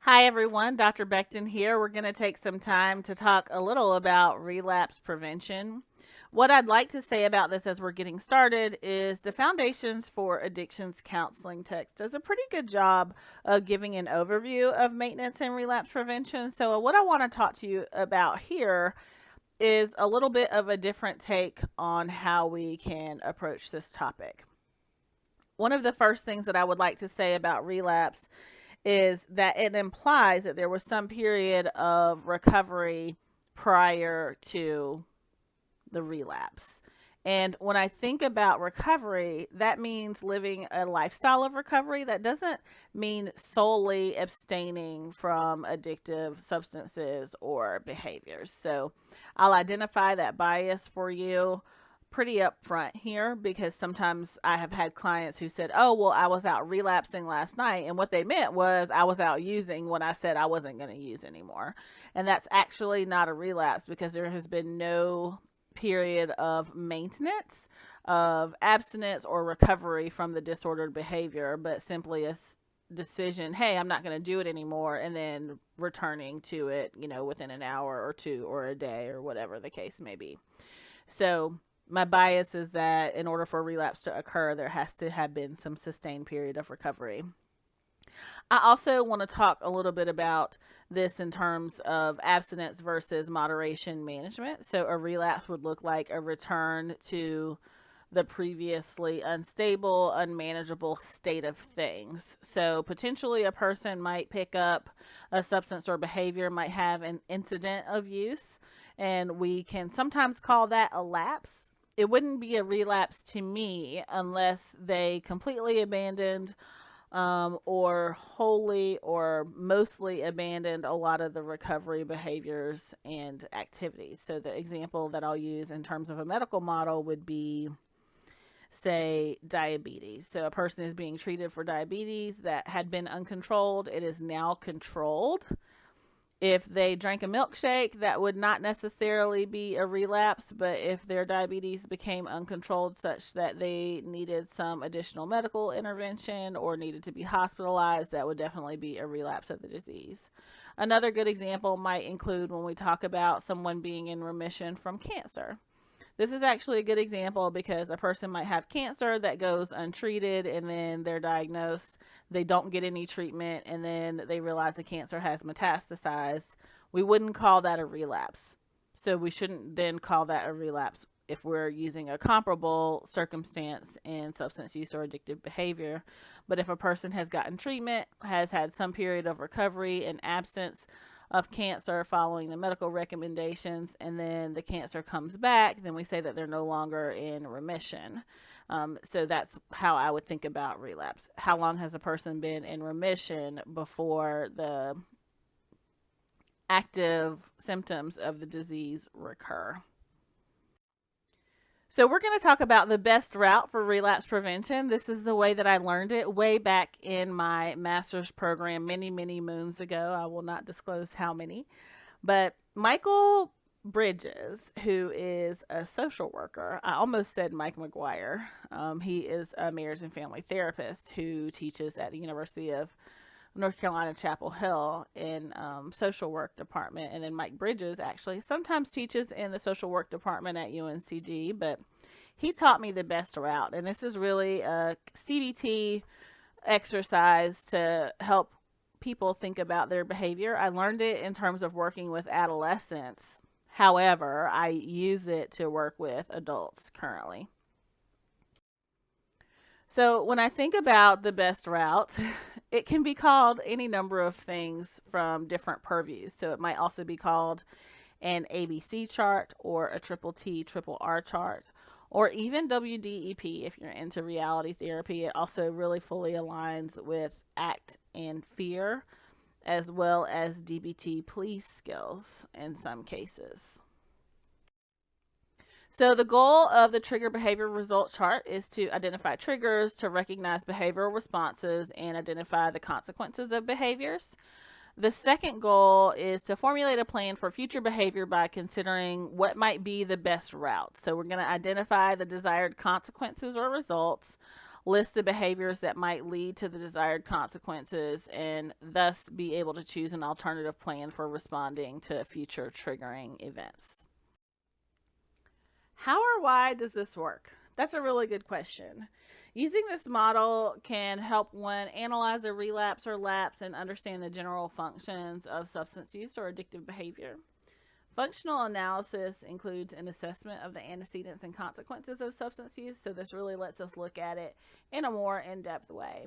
Hi, everyone. Dr. Beckton here. We're going to take some time to talk a little about relapse prevention. What I'd like to say about this as we're getting started is the Foundations for Addictions Counseling text does a pretty good job of giving an overview of maintenance and relapse prevention. So, what I want to talk to you about here is a little bit of a different take on how we can approach this topic. One of the first things that I would like to say about relapse is that it implies that there was some period of recovery prior to the relapse. And when I think about recovery, that means living a lifestyle of recovery. That doesn't mean solely abstaining from addictive substances or behaviors. So I'll identify that bias for you pretty upfront here because sometimes I have had clients who said, "Oh, well, I was out relapsing last night." And what they meant was I was out using when I said I wasn't going to use anymore. And that's actually not a relapse because there has been no period of maintenance, of abstinence, or recovery from the disordered behavior, but simply a decision, hey, I'm not going to do it anymore, and then returning to it, within an hour or two or a day or whatever the case may be. So, my bias is that in order for a relapse to occur, there has to have been some sustained period of recovery. I also want to talk a little bit about this in terms of abstinence versus moderation management. So, a relapse would look like a return to the previously unstable, unmanageable state of things. So, potentially, a person might pick up a substance or behavior, might have an incident of use, and we can sometimes call that a lapse. It wouldn't be a relapse to me unless they completely abandoned or wholly or mostly abandoned a lot of the recovery behaviors and activities. So, the example that I'll use in terms of a medical model would be, say, diabetes. So, a person is being treated for diabetes that had been uncontrolled, it is now controlled. If they drank a milkshake, that would not necessarily be a relapse, but if their diabetes became uncontrolled such that they needed some additional medical intervention or needed to be hospitalized, that would definitely be a relapse of the disease. Another good example might include when we talk about someone being in remission from cancer. This is actually a good example because a person might have cancer that goes untreated and then they're diagnosed, they don't get any treatment, and then they realize the cancer has metastasized. We wouldn't call that a relapse. So we shouldn't then call that a relapse if we're using a comparable circumstance in substance use or addictive behavior. But if a person has gotten treatment, has had some period of recovery and absence of cancer following the medical recommendations, and then the cancer comes back, then we say that they're no longer in remission. So that's how I would think about relapse. How long has a person been in remission before the active symptoms of the disease recur? So, we're going to talk about the best route for relapse prevention. This is the way that I learned it way back in my master's program many, many moons ago. I will not disclose how many. But Michael Bridges, who is a social worker, I almost said Mike McGuire. He is a marriage and family therapist who teaches at the University of North Carolina Chapel Hill in social work department, and then Mike Bridges actually sometimes teaches in the social work department at UNCG, but he taught me the best route, and this is really a CBT exercise to help people think about their behavior. I learned it in terms of working with adolescents. However, I use it to work with adults currently. So, when I think about the best route, it can be called any number of things from different purviews. So, it might also be called an ABC chart or a triple T, triple R chart, or even WDEP if you're into reality therapy. It also really fully aligns with ACT and FEAR, as well as DBT police skills in some cases. So, the goal of the trigger behavior result chart is to identify triggers, to recognize behavioral responses, and identify the consequences of behaviors. The second goal is to formulate a plan for future behavior by considering what might be the best route. So, we're going to identify the desired consequences or results, list the behaviors that might lead to the desired consequences, and thus be able to choose an alternative plan for responding to future triggering events. How or why does this work? That's a really good question. Using this model can help one analyze a relapse or lapse and understand the general functions of substance use or addictive behavior. Functional analysis includes an assessment of the antecedents and consequences of substance use, so this really lets us look at it in a more in-depth way.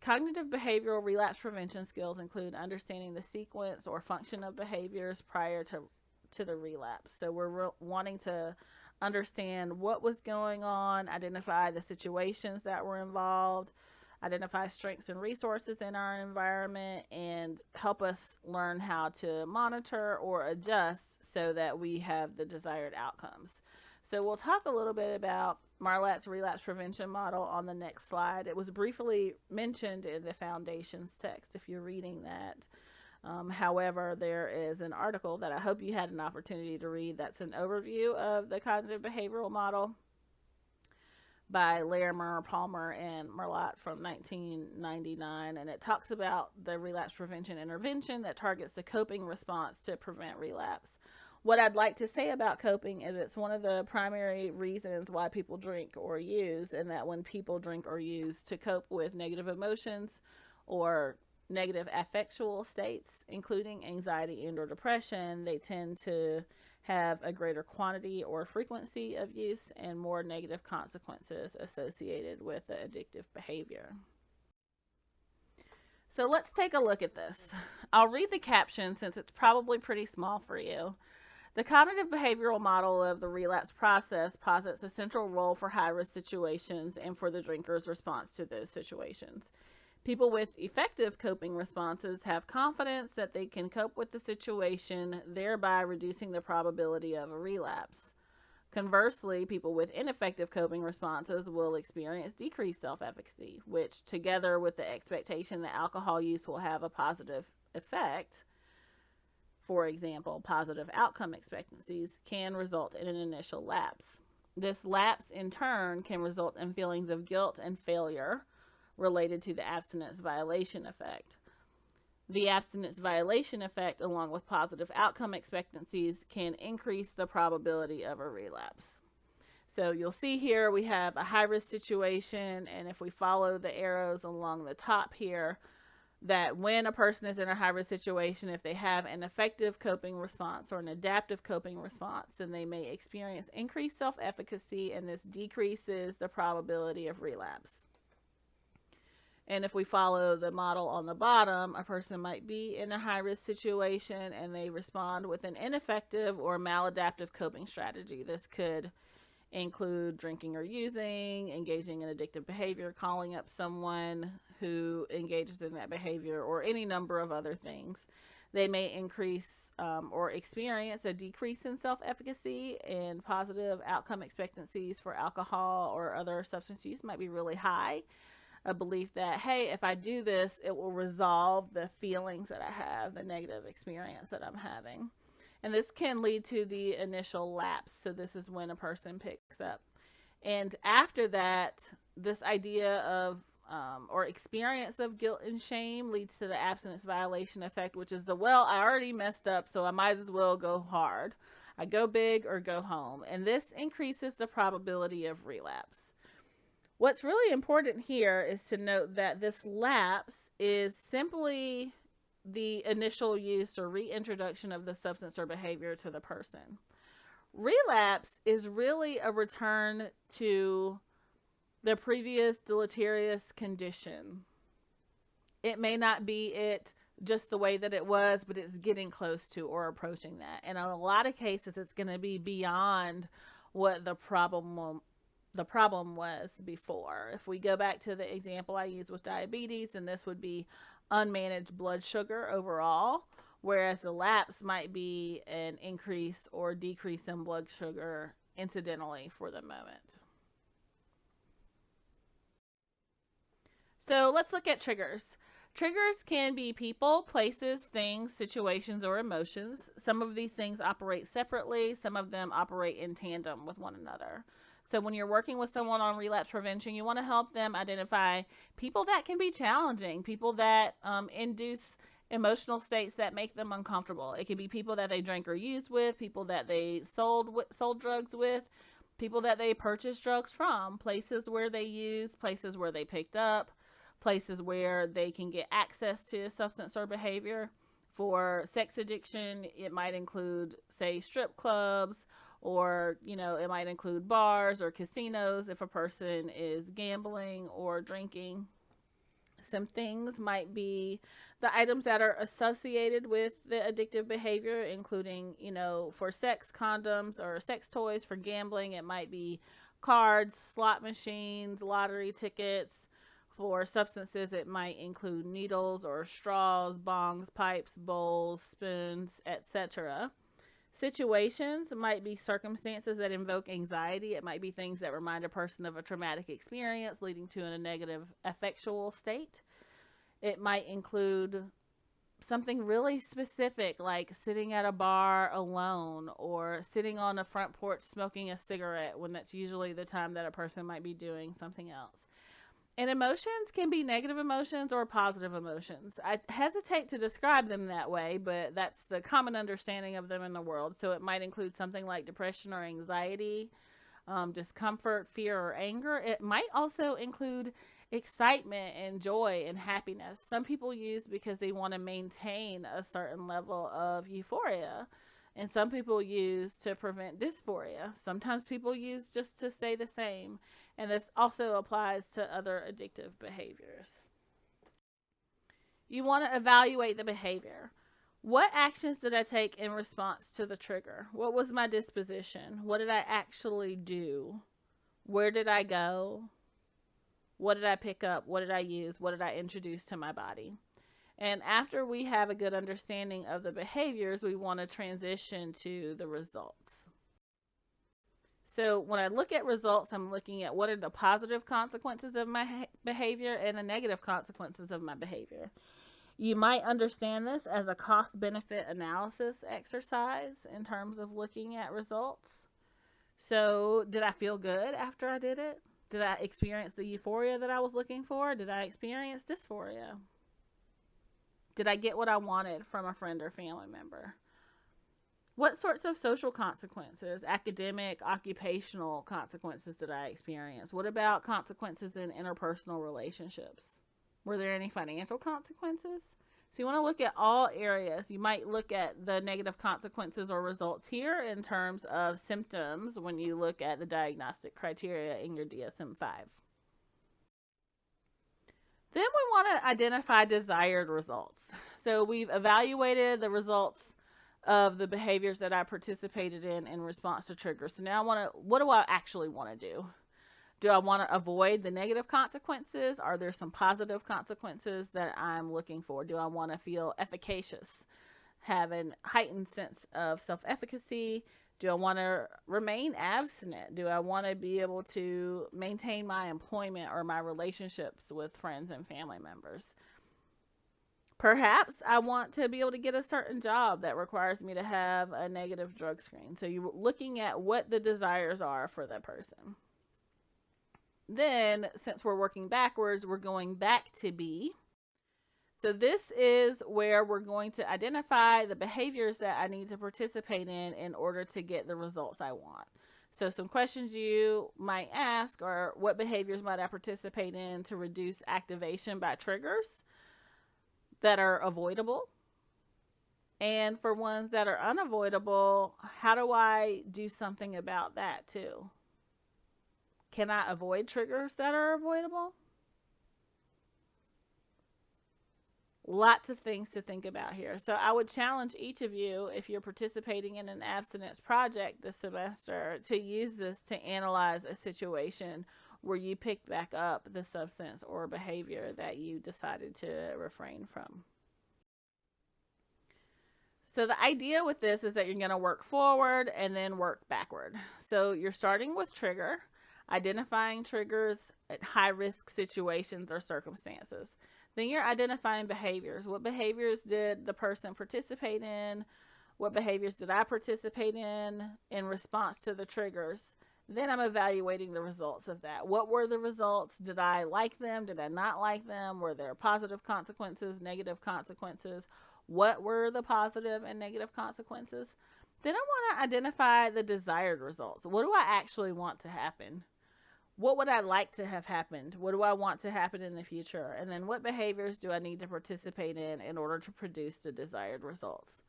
Cognitive behavioral relapse prevention skills include understanding the sequence or function of behaviors prior to the relapse. So we're wanting to understand what was going on, identify the situations that were involved, identify strengths and resources in our environment, and help us learn how to monitor or adjust so that we have the desired outcomes. So we'll talk a little bit about Marlat's relapse prevention model on the next slide. It was briefly mentioned in the Foundations text if you're reading that. However, there is an article that I hope you had an opportunity to read that's an overview of the cognitive behavioral model by Larimer, Palmer, and Marlat from 1999, and it talks about the relapse prevention intervention that targets the coping response to prevent relapse. What I'd like to say about coping is it's one of the primary reasons why people drink or use, and that when people drink or use to cope with negative emotions or negative affectual states, including anxiety and or depression, they tend to have a greater quantity or frequency of use and more negative consequences associated with the addictive behavior. So let's take a look at this. I'll read the caption since it's probably pretty small for you. The cognitive behavioral model of the relapse process posits a central role for high-risk situations and for the drinker's response to those situations. People with effective coping responses have confidence that they can cope with the situation, thereby reducing the probability of a relapse. Conversely, people with ineffective coping responses will experience decreased self-efficacy, which, together with the expectation that alcohol use will have a positive effect, for example, positive outcome expectancies, can result in an initial lapse. This lapse, in turn, can result in feelings of guilt and failure related to the abstinence violation effect. The abstinence violation effect, along with positive outcome expectancies, can increase the probability of a relapse. So you'll see here we have a high-risk situation, and if we follow the arrows along the top here, that when a person is in a high-risk situation, if they have an effective coping response or an adaptive coping response, then they may experience increased self-efficacy, and this decreases the probability of relapse. And if we follow the model on the bottom, a person might be in a high-risk situation and they respond with an ineffective or maladaptive coping strategy. This could include drinking or using, engaging in addictive behavior, calling up someone who engages in that behavior, or any number of other things. They may increase or experience a decrease in self-efficacy, and positive outcome expectancies for alcohol or other substance use might be really high. A belief that, hey, if I do this, it will resolve the feelings that I have, the negative experience that I'm having. And this can lead to the initial lapse. So this is when a person picks up. And after that, this idea of or experience of guilt and shame leads to the abstinence violation effect, which is well, I already messed up, so I might as well go hard. I go big or go home. And this increases the probability of relapse. What's really important here is to note that this lapse is simply the initial use or reintroduction of the substance or behavior to the person. Relapse is really a return to the previous deleterious condition. It may not be it just the way that it was, but it's getting close to or approaching that. And in a lot of cases, it's going to be beyond what the problem was before. If we go back to the example I used with diabetes, then this would be unmanaged blood sugar overall, whereas the lapse might be an increase or decrease in blood sugar incidentally for the moment. So let's look at triggers. Triggers can be people, places, things, situations, or emotions. Some of these things operate separately. Some of them operate in tandem with one another. So when you're working with someone on relapse prevention, you want to help them identify people that can be challenging, people that induce emotional states that make them uncomfortable. It could be people that they drank or used with, people that they sold drugs with, people that they purchased drugs from, places where they used, places where they picked up, places where they can get access to substance or behavior. For sex addiction, it might include, say, strip clubs, or, it might include bars or casinos if a person is gambling or drinking. Some things might be the items that are associated with the addictive behavior, including, for sex, condoms or sex toys. For gambling, it might be cards, slot machines, lottery tickets. For substances, it might include needles or straws, bongs, pipes, bowls, spoons, etc. Situations might be circumstances that invoke anxiety. It might be things that remind a person of a traumatic experience leading to a negative affectual state. It might include something really specific, like sitting at a bar alone or sitting on a front porch smoking a cigarette, when that's usually the time that a person might be doing something else. And emotions can be negative emotions or positive emotions. I hesitate to describe them that way, but that's the common understanding of them in the world. So it might include something like depression or anxiety, discomfort, fear, or anger. It might also include excitement and joy and happiness. Some people use because they want to maintain a certain level of euphoria. And some people use to prevent dysphoria. Sometimes people use just to stay the same. And this also applies to other addictive behaviors. You want to evaluate the behavior. What actions did I take in response to the trigger? What was my disposition? What did I actually do? Where did I go? What did I pick up? What did I use? What did I introduce to my body? And after we have a good understanding of the behaviors, we want to transition to the results. So when I look at results, I'm looking at what are the positive consequences of my behavior and the negative consequences of my behavior. You might understand this as a cost-benefit analysis exercise in terms of looking at results. So did I feel good after I did it? Did I experience the euphoria that I was looking for? Did I experience dysphoria? Did I get what I wanted from a friend or family member? What sorts of social consequences, academic, occupational consequences did I experience? What about consequences in interpersonal relationships? Were there any financial consequences? So you want to look at all areas. You might look at the negative consequences or results here in terms of symptoms when you look at the diagnostic criteria in your DSM-5. Then we want to identify desired results. So we've evaluated the results of the behaviors that I participated in response to triggers. So now what do I actually want to do? Do I want to avoid the negative consequences? Are there some positive consequences that I'm looking for? Do I want to feel efficacious, have a heightened sense of self-efficacy? Do I want to remain abstinent? Do I want to be able to maintain my employment or my relationships with friends and family members? Perhaps I want to be able to get a certain job that requires me to have a negative drug screen. So you're looking at what the desires are for that person. Then, since we're working backwards, we're going back to B. So this is where we're going to identify the behaviors that I need to participate in order to get the results I want. So some questions you might ask are, what behaviors might I participate in to reduce activation by triggers that are avoidable? And for ones that are unavoidable, how do I do something about that too? Can I avoid triggers that are avoidable? Lots of things to think about here. So I would challenge each of you, if you're participating in an abstinence project this semester, to use this to analyze a situation where you picked back up the substance or behavior that you decided to refrain from. So the idea with this is that you're going to work forward and then work backward. So you're starting with trigger, identifying triggers at high-risk situations or circumstances. Then you're identifying behaviors. What behaviors did the person participate in? What behaviors did I participate in response to the triggers? Then I'm evaluating the results of that. What were the results? Did I like them? Did I not like them? Were there positive consequences, negative consequences? What were the positive and negative consequences? Then I want to identify the desired results. What do I actually want to happen? What would I like to have happened? What do I want to happen in the future? And then what behaviors do I need to participate in order to produce the desired results?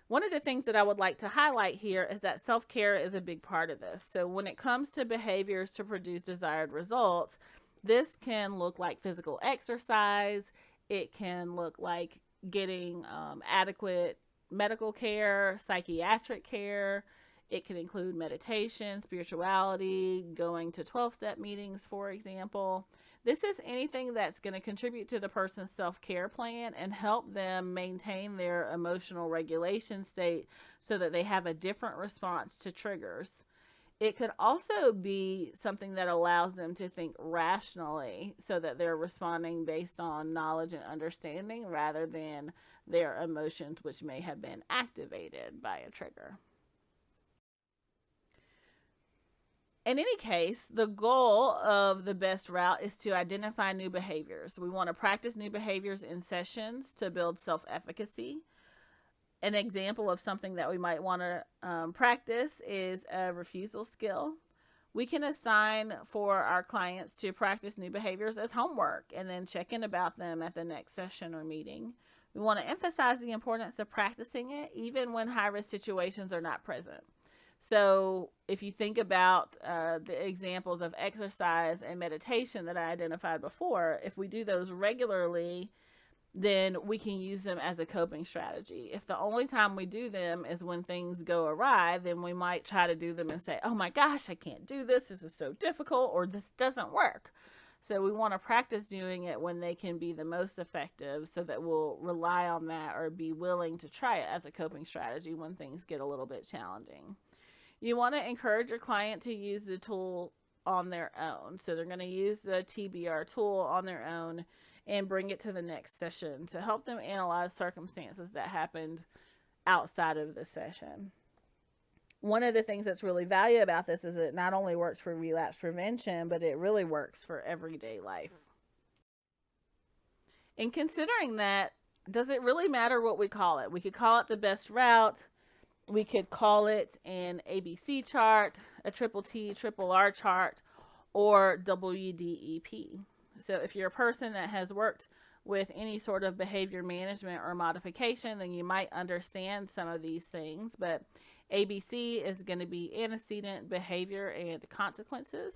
One of the things that I would like to highlight here is that self-care is a big part of this. So when it comes to behaviors to produce desired results, this can look like physical exercise. It can look like getting adequate medical care, psychiatric care. It can include meditation, spirituality, going to 12-step meetings, for example. This is anything that's going to contribute to the person's self-care plan and help them maintain their emotional regulation state so that they have a different response to triggers. It could also be something that allows them to think rationally so that they're responding based on knowledge and understanding rather than their emotions, which may have been activated by a trigger. In any case, the goal of the best route is to identify new behaviors. We want to practice new behaviors in sessions to build self-efficacy. An example of something that we might want to practice is a refusal skill. We can assign for our clients to practice new behaviors as homework and then check in about them at the next session or meeting. We want to emphasize the importance of practicing it even when high-risk situations are not present. So if you think about the examples of exercise and meditation that I identified before, if we do those regularly, then we can use them as a coping strategy. If the only time we do them is when things go awry, then we might try to do them and say, oh my gosh, I can't do this. This is so difficult, or this doesn't work. So we want to practice doing it when they can be the most effective so that we'll rely on that or be willing to try it as a coping strategy when things get a little bit challenging. You want to encourage your client to use the tool on their own. So they're going to use the TBR tool on their own and bring it to the next session to help them analyze circumstances that happened outside of the session. One of the things that's really valuable about this is it not only works for relapse prevention, but it really works for everyday life. In considering that, does it really matter what we call it? We could call it the best route. We could call it an ABC chart, a triple T, triple R chart, or WDEP. So if you're a person that has worked with any sort of behavior management or modification, then you might understand some of these things. But ABC is going to be antecedent, behavior, and consequences.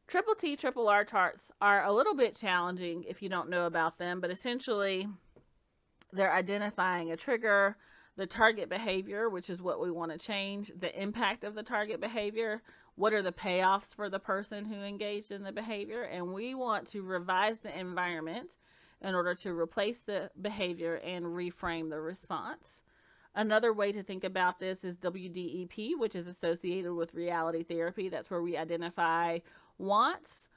Triple T, triple R charts are a little bit challenging if you don't know about them, but essentially they're identifying a trigger, the target behavior, which is what we want to change, the impact of the target behavior, what are the payoffs for the person who engaged in the behavior, and we want to revise the environment in order to replace the behavior and reframe the response. Another way to think about this is WDEP, which is associated with reality therapy. That's where we identify wants,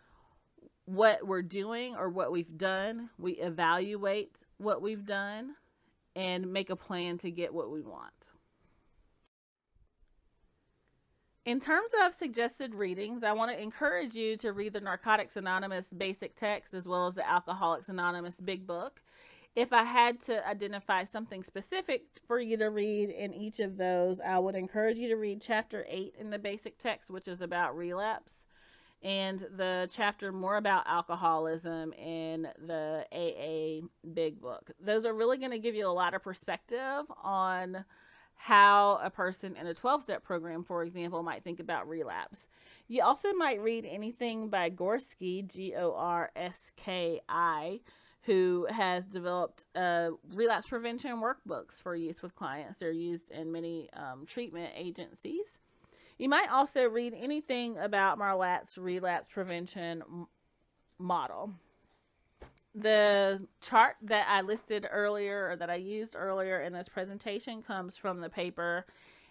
what we're doing or what we've done. We evaluate what we've done and make a plan to get what we want. In terms of suggested readings, I want to encourage you to read the Narcotics Anonymous basic text as well as the Alcoholics Anonymous big book. If I had to identify something specific for you to read in each of those, I would encourage you to read chapter 8 in the basic text, which is about relapse, and the chapter more about alcoholism in the AA big book. Those are really going to give you a lot of perspective on how a person in a 12-step program, for example, might think about relapse. You also might read anything by Gorski, Gorski, who has developed relapse prevention workbooks for use with clients. They're used in many treatment agencies. You might also read anything about Marlat's relapse prevention model. The chart that I listed earlier, or that I used earlier in this presentation, comes from the paper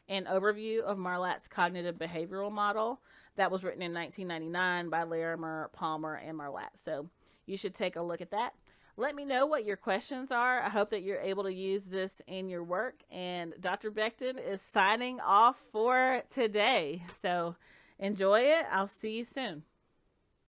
An Overview of Marlat's Cognitive Behavioral Model that was written in 1999 by Larimer, Palmer, and Marlat. So you should take a look at that. Let me know what your questions are. I hope that you're able to use this in your work. And Dr. Becton is signing off for today. So enjoy it. I'll see you soon.